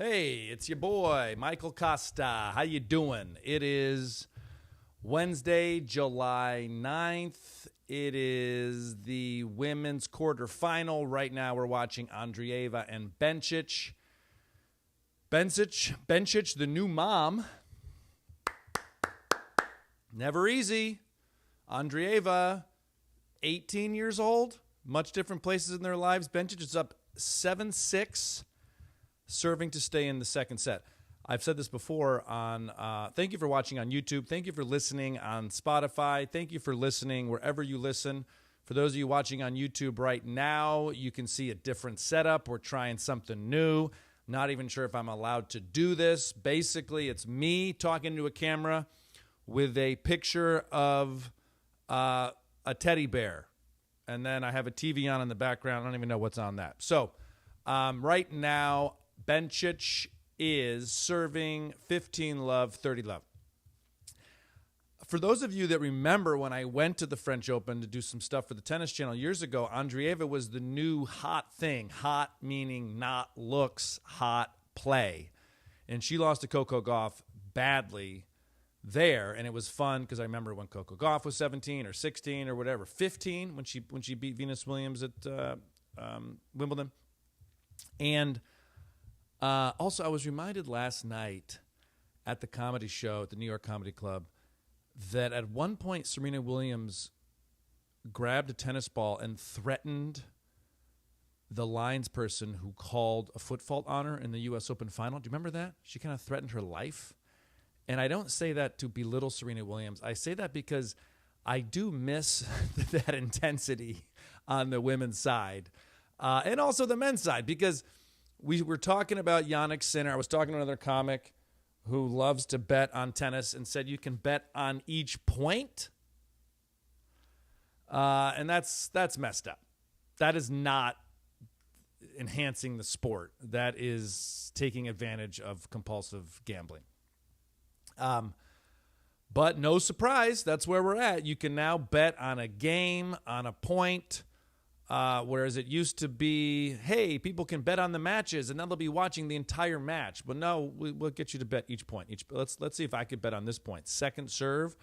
Hey, it's your boy, Michael Kosta. How you doing? It is Wednesday, July 9th. It is the women's quarterfinal. Right now we're watching Andreeva and Bencic. Bencic, the new mom. Never easy. Andreeva, 18 years old. Much different places in their lives. Bencic is up 7-6. Serving to stay in the second set. I've said this before on, thank you for watching on YouTube. Thank you for listening on Spotify. Thank you for listening wherever you listen. For those of you watching on YouTube right now, you can see a different setup. We're trying something new. Not even sure if I'm allowed to do this. Basically, it's me talking to a camera with a picture of a teddy bear. And then I have a TV on in the background. I don't even know what's on that. So right now, Bencic is serving 15-love, 30-love. For those of you that remember when I went to the French Open to do some stuff for the Tennis Channel years ago, Andreeva was the new hot thing. Hot meaning not looks, hot play. And she lost to Coco Gauff badly there, and it was fun because I remember when Coco Gauff was 17 or 16 or whatever, 15 when she beat Venus Williams at Wimbledon. And also, I was reminded last night at the comedy show at the New York Comedy Club that at one point Serena Williams grabbed a tennis ball and threatened the lines person who called a foot fault on her in the U.S. Open final. Do you remember that? She kind of threatened her life. And I don't say that to belittle Serena Williams. I say that because I do miss that intensity on the women's side and also the men's side, because we were talking about Jannik Sinner. I was talking to another comic who loves to bet on tennis and said you can bet on each point. And that's messed up. That is not enhancing the sport. That is taking advantage of compulsive gambling. But no surprise, that's where we're at. You can now bet on a game, on a point. Whereas it used to be, hey, people can bet on the matches, and now they'll be watching the entire match. But no, we'll get you to bet each point. Let's see if I could bet on this point. Second serve,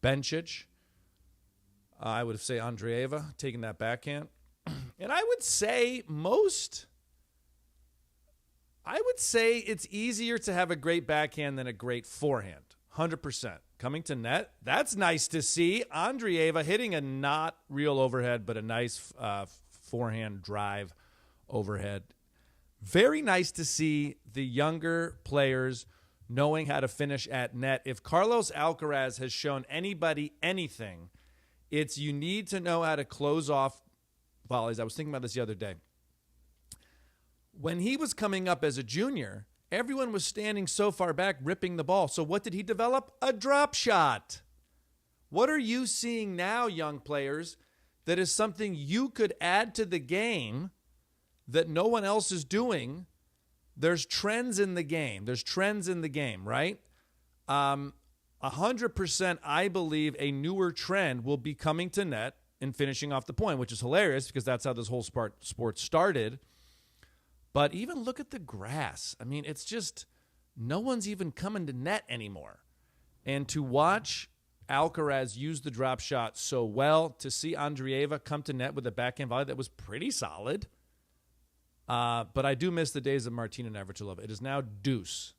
Bencic. I would say Andreeva taking that backhand. And I would say it's easier to have a great backhand than a great forehand. 100%. Coming to net, that's nice to see. Andreeva hitting a not real overhead, but a nice forehand drive overhead. Very nice to see the younger players knowing how to finish at net. If Carlos Alcaraz has shown anybody anything, it's you need to know how to close off volleys. I was thinking about this the other day. When he was coming up as a junior, everyone was standing so far back, ripping the ball. So what did he develop? A drop shot. What are you seeing now, young players, that is something you could add to the game that no one else is doing? There's trends in the game. Right? 100%, I believe a newer trend will be coming to net and finishing off the point, which is hilarious because that's how this whole sport started. But even look at the grass. I mean, it's just no one's even coming to net anymore. And to watch Alcaraz use the drop shot so well, to see Andreeva come to net with a backhand volley that was pretty solid. But I do miss the days of Martina Navratilova. It is now deuce.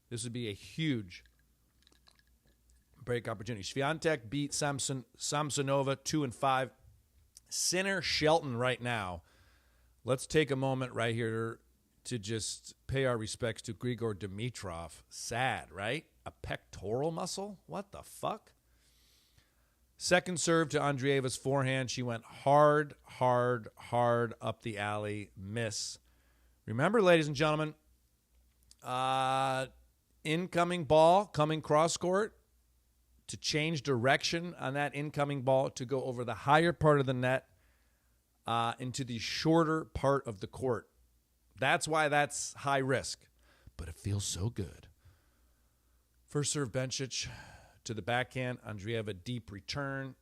This would be a huge break opportunity. Swiatek beat Samsonova 2-5. Sinner Shelton right now. Let's take a moment right here to just pay our respects to Grigor Dimitrov. Sad, right? A pectoral muscle? What the fuck? Second serve to Andreeva's forehand. She went hard up the alley. Miss. Remember, ladies and gentlemen, incoming ball coming cross court, to change direction on that incoming ball to go over the higher part of the net into the shorter part of the court. That's why that's high risk, but it feels so good. First serve, Bencic to the backhand. Andreeva, deep return.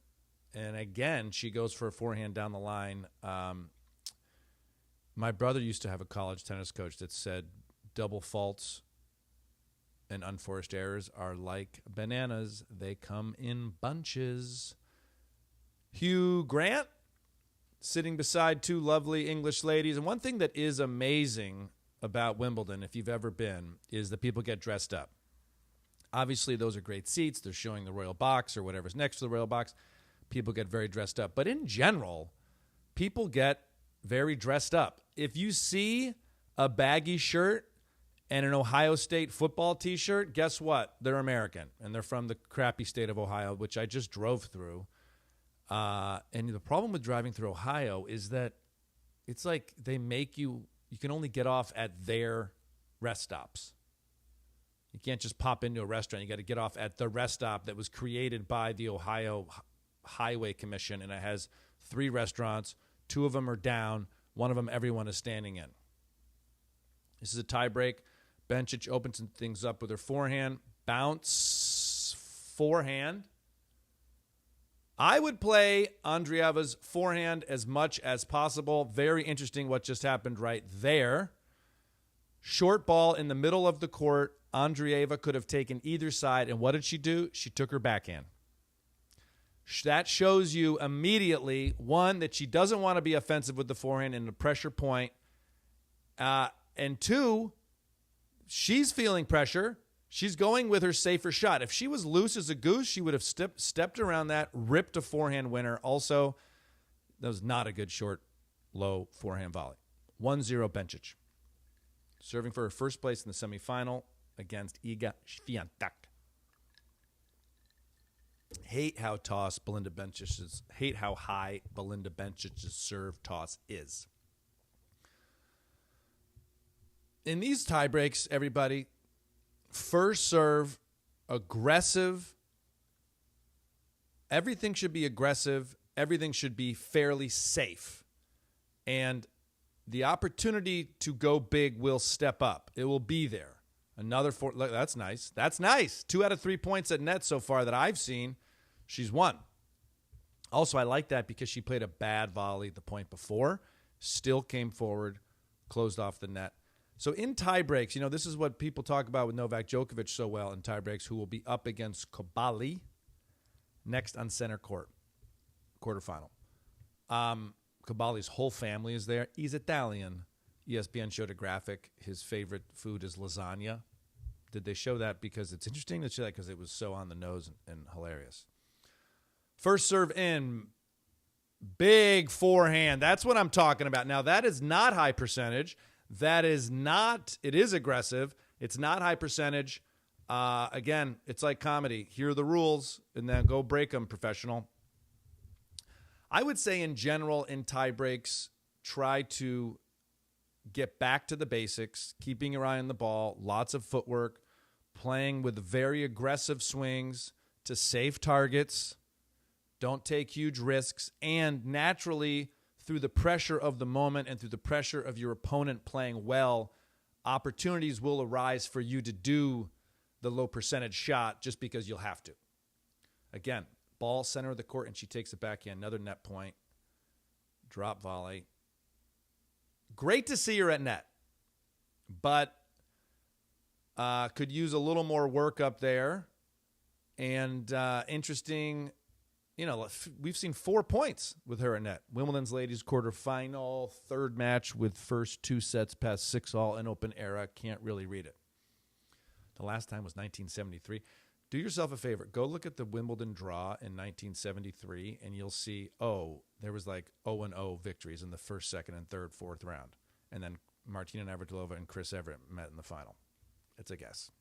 And again, she goes for a forehand down the line. My brother used to have a college tennis coach that said, double faults and unforced errors are like bananas. They come in bunches. Hugh Grant sitting beside two lovely English ladies. And one thing that is amazing about Wimbledon, if you've ever been, is that people get dressed up. Obviously, those are great seats. They're showing the royal box or whatever's next to the royal box. People get very dressed up. But in general, people get very dressed up. If you see a baggy shirt and an Ohio State football T-shirt, guess what? They're American, and they're from the crappy state of Ohio, which I just drove through. And the problem with driving through Ohio is that it's like they make you can only get off at their rest stops. You can't just pop into a restaurant. You got to get off at the rest stop that was created by the Ohio Highway Commission, and it has 3 restaurants. 2 of them are down. 1 of them everyone is standing in. This is a tie break. Bencic opens things up with her forehand. Bounce forehand. I would play Andreeva's forehand as much as possible. Very interesting what just happened right there. Short ball in the middle of the court. Andreeva could have taken either side, and what did she do? She took her backhand. That shows you immediately, 1, that she doesn't want to be offensive with the forehand in the pressure point, and 2, she's feeling pressure. She's going with her safer shot. If she was loose as a goose, she would have stepped around that, ripped a forehand winner. Also, that was not a good short, low forehand volley. 1-0 Bencic. Serving for her first place in the semifinal against Iga Świątek. Hate how high Belinda Bencic's serve toss is. In these tie breaks, everybody, first serve, aggressive. Everything should be aggressive. Everything should be fairly safe. And the opportunity to go big will step up. It will be there. Another 4. Look, that's nice. That's nice. 2 out of 3 points at net so far that I've seen. She's won. Also, I like that because she played a bad volley the point before, still came forward, closed off the net. So in tie breaks, this is what people talk about with Novak Djokovic so well in tie breaks, who will be up against Kobali next on center court, quarterfinal. Kobali's whole family is there. He's Italian. ESPN showed a graphic. His favorite food is lasagna. Did they show that because it's interesting to show that because it was so on the nose and hilarious? First serve in, big forehand. That's what I'm talking about. Now, that is not high percentage. It is aggressive. It's not high percentage. Again, it's like comedy. Here are the rules, and then go break them, professional. I would say in general, in tie breaks, try to get back to the basics, keeping your eye on the ball, lots of footwork, playing with very aggressive swings to save targets. Don't take huge risks, and naturally, through the pressure of the moment and through the pressure of your opponent playing well, opportunities will arise for you to do the low percentage shot just because you'll have to. Again, ball center of the court, and she takes it backhand. Another net point. Drop volley. Great to see her at net, but could use a little more work up there. And interesting, we've seen 4 points with her at net. Wimbledon's ladies quarterfinal, 3rd match with first 2 sets past 6-all in open era. Can't really read it. The last time was 1973. Do yourself a favor. Go look at the Wimbledon draw in 1973, and you'll see, there was like 0-0 victories in the 1st, 2nd, and 3rd, 4th round. And then Martina Navratilova and Chris Everett met in the final. It's a guess.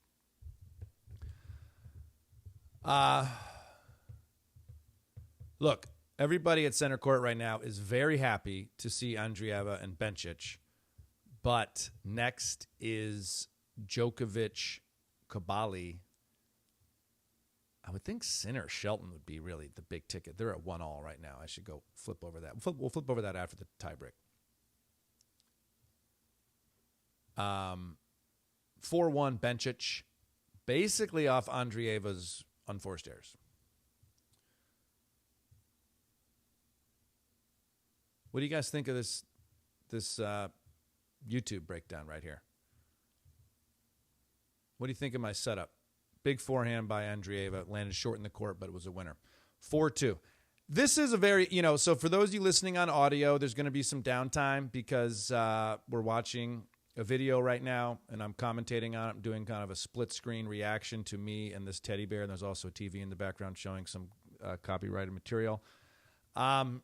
Look, everybody at center court right now is very happy to see Andreeva and Bencic, but next is Djokovic, Kobali. I would think Sinner, Shelton would be really the big ticket. They're at 1-all right now. I should go flip over that. We'll flip over that after the tiebreak. 4-1 Bencic, basically off Andreeva's unforced errors. What do you guys think of this YouTube breakdown right here? What do you think of my setup? Big forehand by Andreeva. Landed short in the court, but it was a winner. 4-2. This is a very, so for those of you listening on audio, there's going to be some downtime because we're watching a video right now, and I'm commentating on it. I'm doing kind of a split-screen reaction to me and this teddy bear, and there's also a TV in the background showing some copyrighted material. Bencic's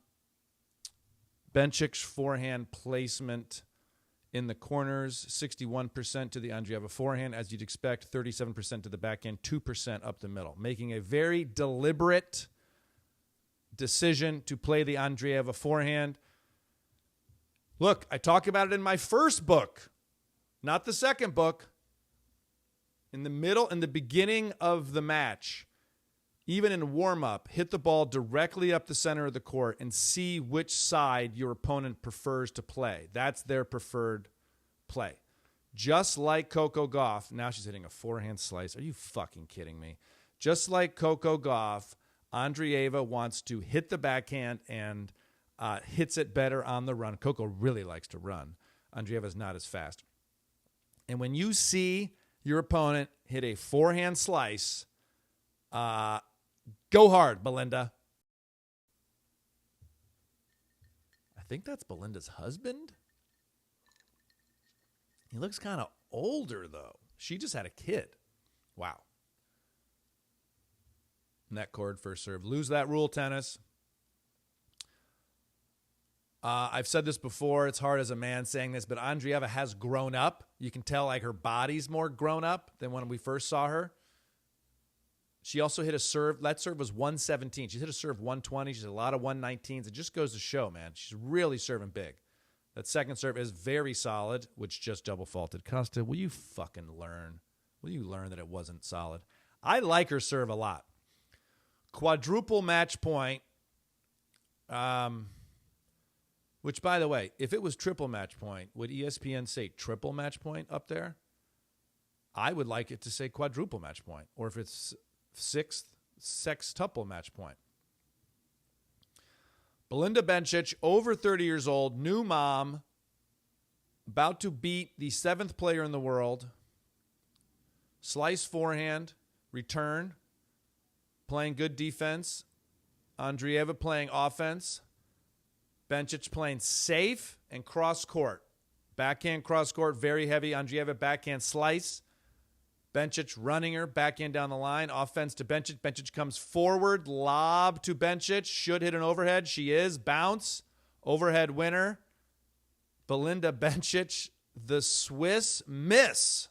forehand placement in the corners, 61% to the Andreeva forehand, as you'd expect, 37% to the backhand, 2% up the middle, making a very deliberate decision to play the Andreeva forehand. Look, I talk about it in my first book, not the second book. In the beginning of the match, even in warm-up, hit the ball directly up the center of the court and see which side your opponent prefers to play. That's their preferred play. Just like Coco Gauff, now she's hitting a forehand slice. Are you fucking kidding me? Just like Coco Gauff, Andreeva wants to hit the backhand and hits it better on the run. Coco really likes to run. Andreeva's not as fast. And when you see your opponent hit a forehand slice, go hard, Belinda. I think that's Belinda's husband. He looks kind of older, though. She just had a kid. Wow. Net cord, first serve. Lose that rule, tennis. I've said this before. It's hard as a man saying this, but Andreeva has grown up. You can tell like her body's more grown up than when we first saw her. She also hit a serve. That serve was 117. She's hit a serve 120. She's hit a lot of 119s. It just goes to show, man. She's really serving big. That second serve is very solid, which just double faulted. Kosta, will you fucking learn? Will you learn that it wasn't solid? I like her serve a lot. Quadruple match point. Which, by the way, if it was triple match point, would ESPN say triple match point up there? I would like it to say quadruple match point. Or if it's sextuple match point. Belinda Bencic, over 30 years old, new mom, about to beat the 7th player in the world. Slice forehand, return, playing good defense. Andreeva playing offense. Bencic playing safe and cross court. Backhand cross court, very heavy. Andreeva backhand slice. Bencic running her, backhand down the line. Offense to Bencic. Bencic comes forward. Lob to Bencic. Should hit an overhead. She is. Bounce. Overhead winner. Belinda Bencic, the Swiss Miss,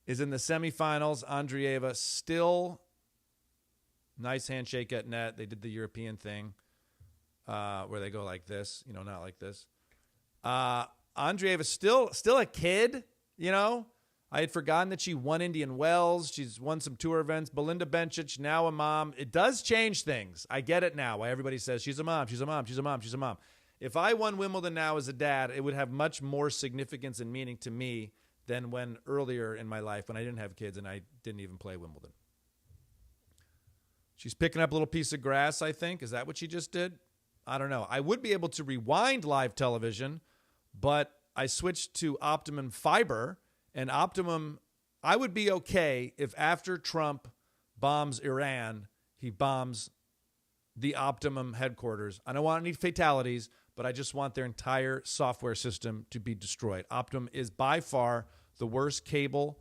is in the semifinals. Andreeva still. Nice handshake at net. They did the European thing where they go like this. Not like this. Andreeva still a kid, I had forgotten that she won Indian Wells. She's won some tour events. Belinda Bencic, now a mom. It does change things. I get it now, why everybody says she's a mom, she's a mom, she's a mom, she's a mom. If I won Wimbledon now as a dad, it would have much more significance and meaning to me than when earlier in my life when I didn't have kids and I didn't even play Wimbledon. She's picking up a little piece of grass, I think. Is that what she just did? I don't know. I would be able to rewind live television, but I switched to Optimum Fiber. And Optimum, I would be okay if after Trump bombs Iran, he bombs the Optimum headquarters. I don't want any fatalities, but I just want their entire software system to be destroyed. Optimum is by far the worst cable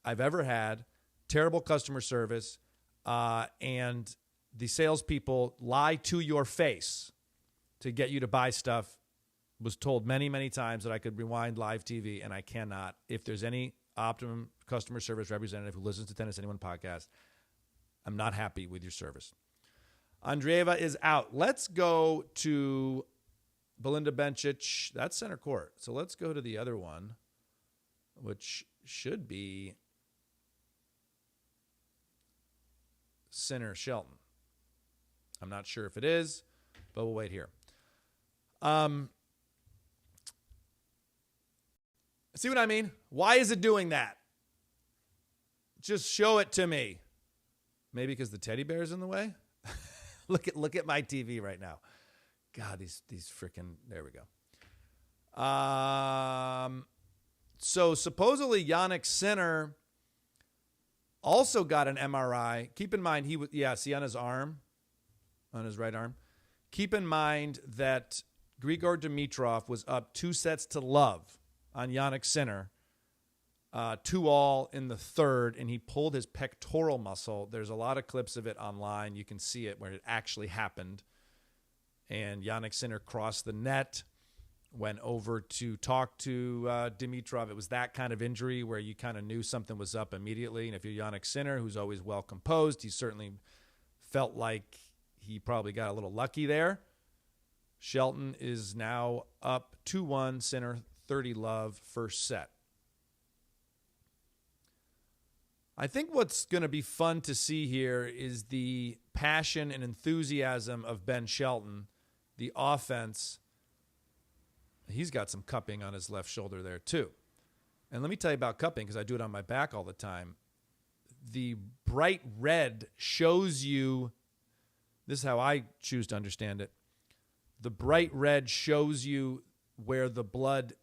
I've ever had. Terrible customer service. And the salespeople lie to your face to get you to buy stuff. Was told many, many times that I could rewind live TV, and I cannot. If there's any Optimum customer service representative who listens to Tennis Anyone podcast, I'm not happy with your service. Andreeva is out. Let's go to Belinda Bencic. That's center court. So let's go to the other one, which should be center Shelton. I'm not sure if it is, but we'll wait here. See what I mean? Why is it doing that? Just show it to me. Maybe because the teddy bear's in the way? Look at my TV right now. God, these freaking, there we go. So supposedly Yannick Sinner also got an MRI. Keep in mind, see on his arm, on his right arm. Keep in mind that Grigor Dimitrov was up 2-0 on Yannick Sinner, 2-all in the third, and he pulled his pectoral muscle. There's a lot of clips of it online. You can see it where it actually happened. And Yannick Sinner crossed the net, went over to talk to Dimitrov. It was that kind of injury where you kind of knew something was up immediately. And if you're Yannick Sinner, who's always well composed, he certainly felt like he probably got a little lucky there. Shelton is now up 2-1, Sinner 30-love, first set. I think what's going to be fun to see here is the passion and enthusiasm of Ben Shelton, the offense. He's got some cupping on his left shoulder there too. And let me tell you about cupping because I do it on my back all the time. The bright red shows you, this is how I choose to understand it. The bright red shows you where the blood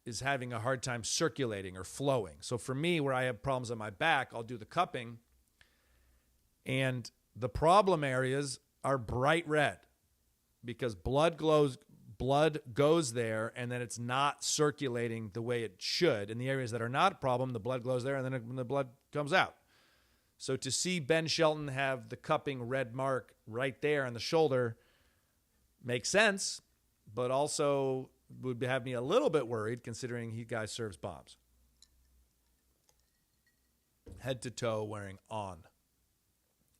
is having a hard time circulating or flowing. So for me, where I have problems on my back, I'll do the cupping. And the problem areas are bright red because blood goes there, and then it's not circulating the way it should. In the areas that are not a problem, the blood goes there, and then the blood comes out. So to see Ben Shelton have the cupping red mark right there on the shoulder makes sense, but also would have me a little bit worried considering he guy serves bombs. Head to toe wearing on.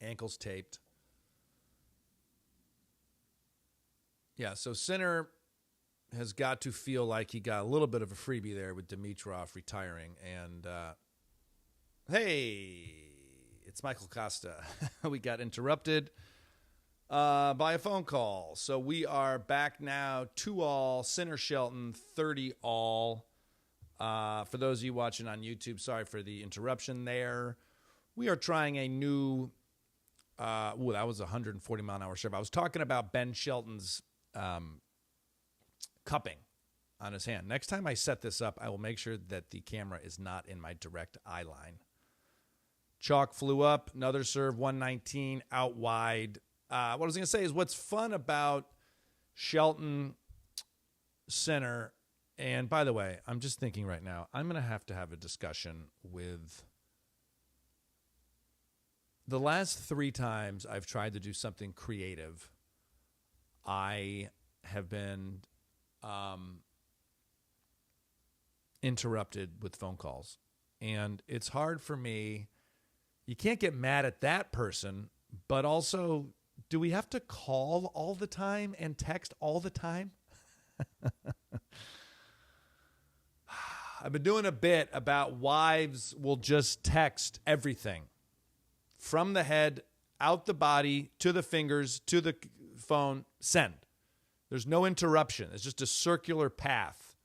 Ankles taped. Yeah, so Sinner has got to feel like he got a little bit of a freebie there with Dimitrov retiring. And, hey, it's Michael Kosta. We got interrupted by a phone call. So we are back now, 2-all, Sinner Shelton, 30-all. For those of you watching on YouTube, sorry for the interruption there. We are trying a new, that was a 140-mile-an-hour serve. I was talking about Ben Shelton's cupping on his hand. Next time I set this up, I will make sure that the camera is not in my direct eye line. Chalk flew up, another serve, 119, out wide. What I was going to say is what's fun about Shelton Sinner, and by the way, I'm just thinking right now, I'm going to have a discussion with the last 3 times I've tried to do something creative. I have been interrupted with phone calls. And it's hard for me. You can't get mad at that person, but also, do we have to call all the time and text all the time? I've been doing a bit about wives will just text everything from the head, out the body, to the fingers, to the phone, send. There's no interruption. It's just a circular path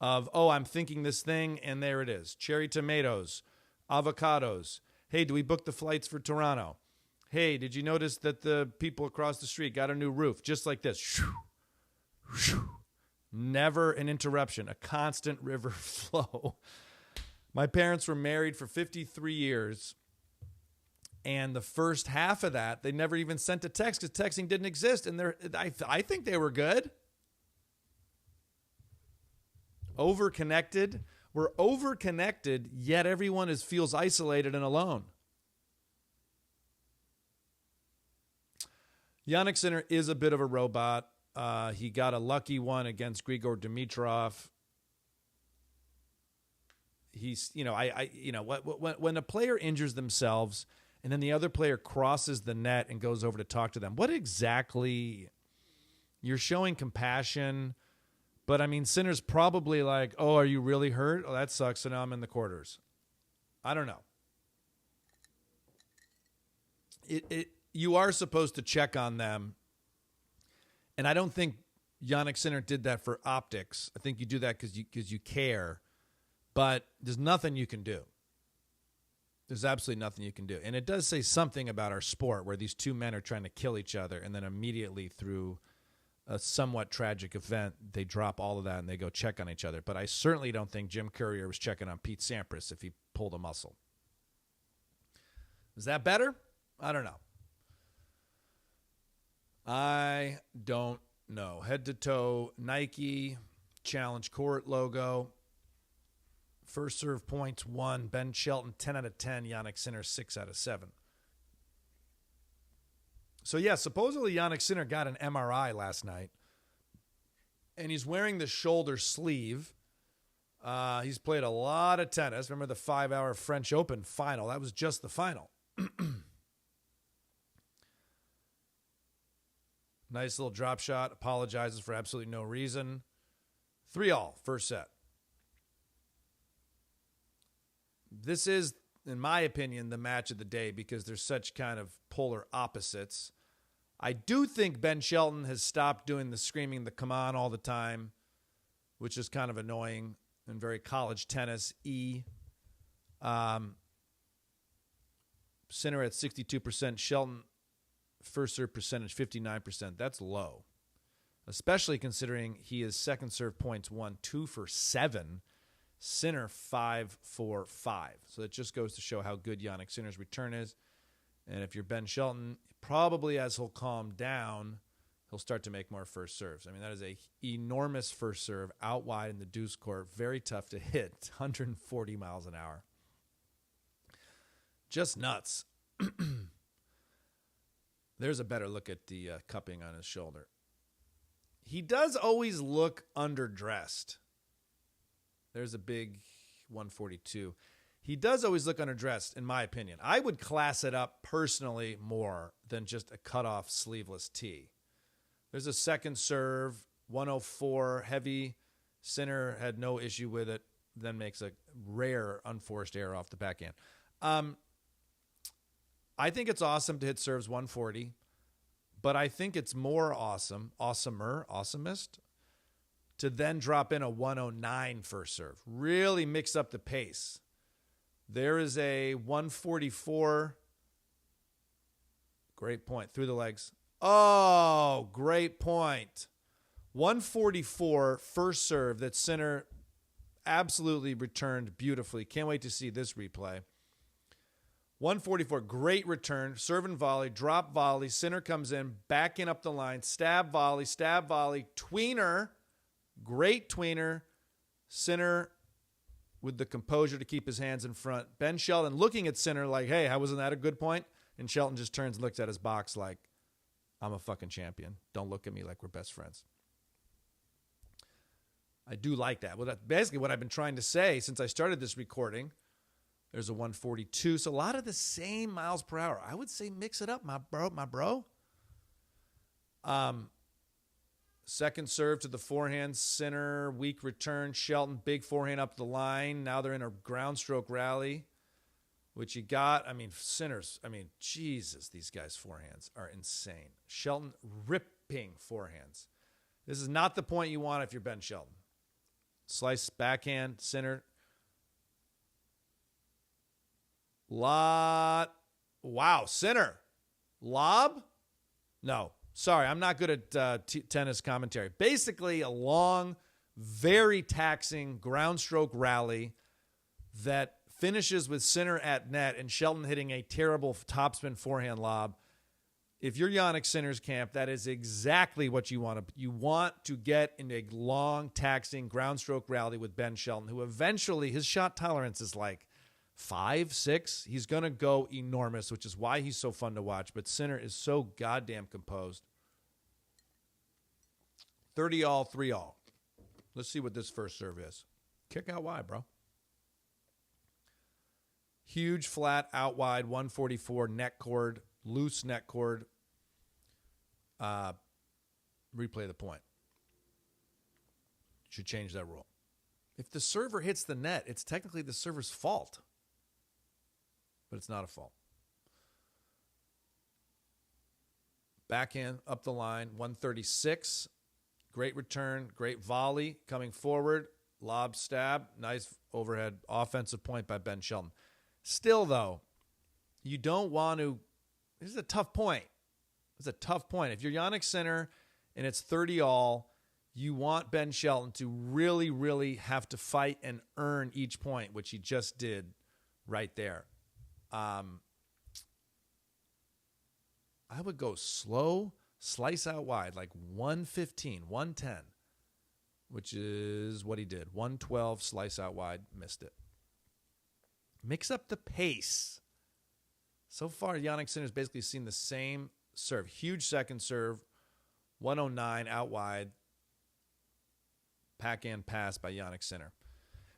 of, oh, I'm thinking this thing, and there it is. Cherry tomatoes, avocados. Hey, do we book the flights for Toronto? Hey, did you notice that the people across the street got a new roof? Just like this. Never an interruption, a constant river flow. My parents were married for 53 years. And the first half of that, they never even sent a text because texting didn't exist. And I think they were good. Overconnected. We're overconnected, yet everyone feels isolated and alone. Yannick Sinner is a bit of a robot. He got a lucky one against Grigor Dimitrov. He's, when a player injures themselves and then the other player crosses the net and goes over to talk to them, what exactly? You're showing compassion, but I mean, Sinner's probably like, oh, are you really hurt? Oh, that sucks. So now I'm in the quarters. I don't know. You are supposed to check on them. And I don't think Yannick Sinner did that for optics. I think you do that because you care. But there's nothing you can do. There's absolutely nothing you can do. And it does say something about our sport where these two men are trying to kill each other and then immediately through a somewhat tragic event, they drop all of that and they go check on each other. But I certainly don't think Jim Courier was checking on Pete Sampras if he pulled a muscle. Is that better? I don't know. I don't know. Head to toe, Nike, Challenge Court logo. First serve points 1. Ben Shelton 10 out of 10. Jannik Sinner 6 out of 7. So yeah, supposedly Jannik Sinner got an MRI last night, and he's wearing the shoulder sleeve. He's played a lot of tennis. Remember the 5-hour French Open final? That was just the final. Nice little drop shot. Apologizes for absolutely no reason. 3-all, first set. This is, in my opinion, the match of the day because there's such kind of polar opposites. I do think Ben Shelton has stopped doing the screaming the come on all the time, which is kind of annoying and very college tennis-y. Sinner at 62%. Shelton, first serve percentage, 59%. That's low, especially considering he is second serve points 1, 2 for 7. Sinner 5 for 5. So that just goes to show how good Jannik Sinner's return is. And if you're Ben Shelton, probably as he'll calm down, he'll start to make more first serves. I mean, that is a enormous first serve out wide in the deuce court. Very tough to hit. 140 miles an hour. Just nuts. There's a better look at the cupping on his shoulder. He does always look underdressed. There's a big 142. He does always look underdressed, in my opinion. I would class it up personally more than just a cutoff sleeveless tee. There's a second serve, 104, heavy. Sinner had no issue with it, then makes a rare unforced error off the backhand. I think it's awesome to hit serves 140, but I think it's more awesomest, to then drop in a 109 first serve. Really mix up the pace. There is a 144. Great point. Through the legs. Oh, great point. 144 first serve that Sinner absolutely returned beautifully. Can't wait to see this replay. 144, great return. Serve and volley, drop volley. Sinner comes in, backing up the line. Stab volley, tweener. Great tweener. Sinner with the composure to keep his hands in front. Ben Shelton looking at Sinner like, hey, how wasn't that a good point? And Shelton just turns and looks at his box like, I'm a fucking champion. Don't look at me like we're best friends. I do like that. Well, that's basically what I've been trying to say since I started this recording. There's a 142. So a lot of the same miles per hour. I would say mix it up, my bro. Second serve to the forehand. Sinner, weak return. Shelton, big forehand up the line. Now they're in a ground stroke rally, which you got. I mean, Sinner's, Jesus, these guys' forehands are insane. Shelton ripping forehands. This is not the point you want if you're Ben Shelton. Slice backhand, Sinner. Wow, Sinner. Lob? No. Sorry, I'm not good at tennis commentary. Basically, a long, very taxing ground stroke rally that finishes with Sinner at net and Shelton hitting a terrible topspin forehand lob. If you're Jannik Sinner's camp, that is exactly what you want to. You want to get in a long, taxing ground stroke rally with Ben Shelton, who eventually his shot tolerance is like 5, 6. He's going to go enormous, which is why he's so fun to watch. But Sinner is so goddamn composed. 30-all, 3-all. Let's see what this first serve is. Kick out wide, bro. Huge flat out wide, 144 net cord, loose net cord. Replay the point. Should change that rule. If the server hits the net, it's technically the server's fault. But it's not a fault. Backhand up the line, 136. Great return, great volley coming forward. Lob stab, nice overhead offensive point by Ben Shelton. Still, though, you don't want to. This is a tough point. It's a tough point. If you're Jannik Sinner and it's 30 all, you want Ben Shelton to really, really have to fight and earn each point, which he just did right there. I would go slow, slice out wide, like 115, 110, which is what he did. 112, slice out wide, missed it. Mix up the pace. So far, Jannik Sinner's basically seen the same serve. Huge second serve, 109 out wide. Backhand pass by Jannik Sinner.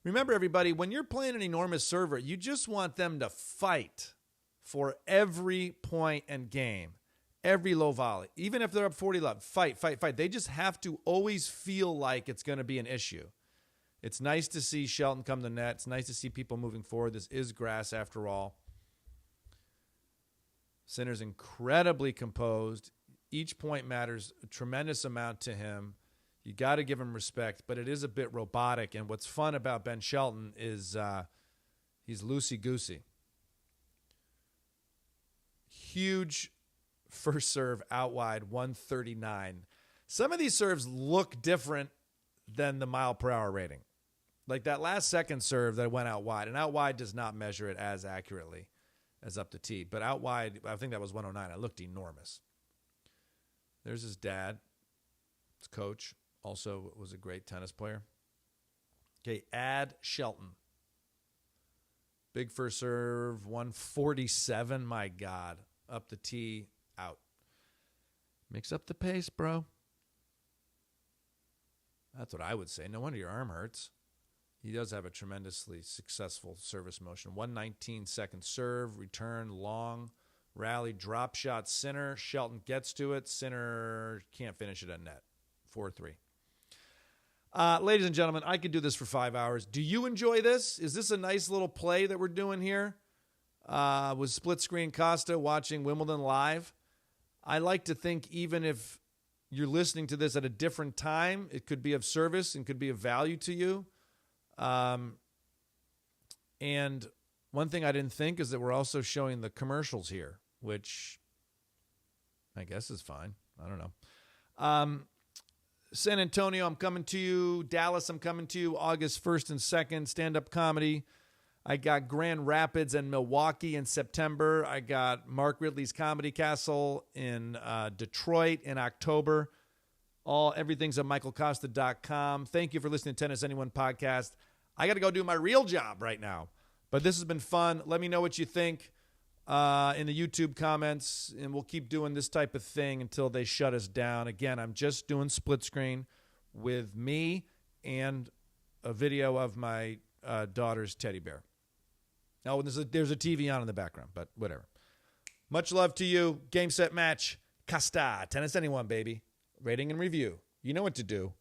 Remember, everybody, when you're playing an enormous server, you just want them to fight for every point and game, every low volley. Even if they're up 40-love, fight. They just have to always feel like it's going to be an issue. It's nice to see Shelton come to net. It's nice to see people moving forward. This is grass after all. Sinner's incredibly composed. Each point matters a tremendous amount to him. You got to give him respect, but it is a bit robotic. And what's fun about Ben Shelton is he's loosey-goosey. Huge first serve out wide, 139. Some of these serves look different than the mile-per-hour rating. Like that last second serve that went out wide, and out wide does not measure it as accurately as up to tee. But out wide, I think that was 109. It looked enormous. There's his dad, his coach. Also was a great tennis player. Okay, add Shelton. Big first serve, 147. My God. Up the tee, out. Mix up the pace, bro. That's what I would say. No wonder your arm hurts. He does have a tremendously successful service motion. 119 second serve, return, long, rally, drop shot, Sinner. Shelton gets to it. Sinner can't finish it at net. 4-3. Ladies and gentlemen, I could do this for 5 hours. Do you enjoy this? Is this a nice little play that we're doing here? With split screen Kosta watching Wimbledon live. I like to think even if you're listening to this at a different time, it could be of service and could be of value to you. And one thing I didn't think is that we're also showing the commercials here, which I guess is fine. I don't know. San Antonio, I'm coming to you. Dallas, I'm coming to you August 1st and 2nd, stand-up comedy. I got Grand Rapids and Milwaukee in September. I got Mark Ridley's Comedy Castle in Detroit in October. Everything's at michaelcosta.com. Thank you for listening to Tennis Anyone podcast. I got to go do my real job right now. But this has been fun. Let me know what you think in the YouTube comments, and we'll keep doing this type of thing until they shut us down. Again, I'm just doing split screen with me and a video of my daughter's teddy bear. Now, there's a TV on in the background, but whatever. Much love to you. Game, set, match. Kosta. Tennis Anyone, baby. Rating and review. You know what to do.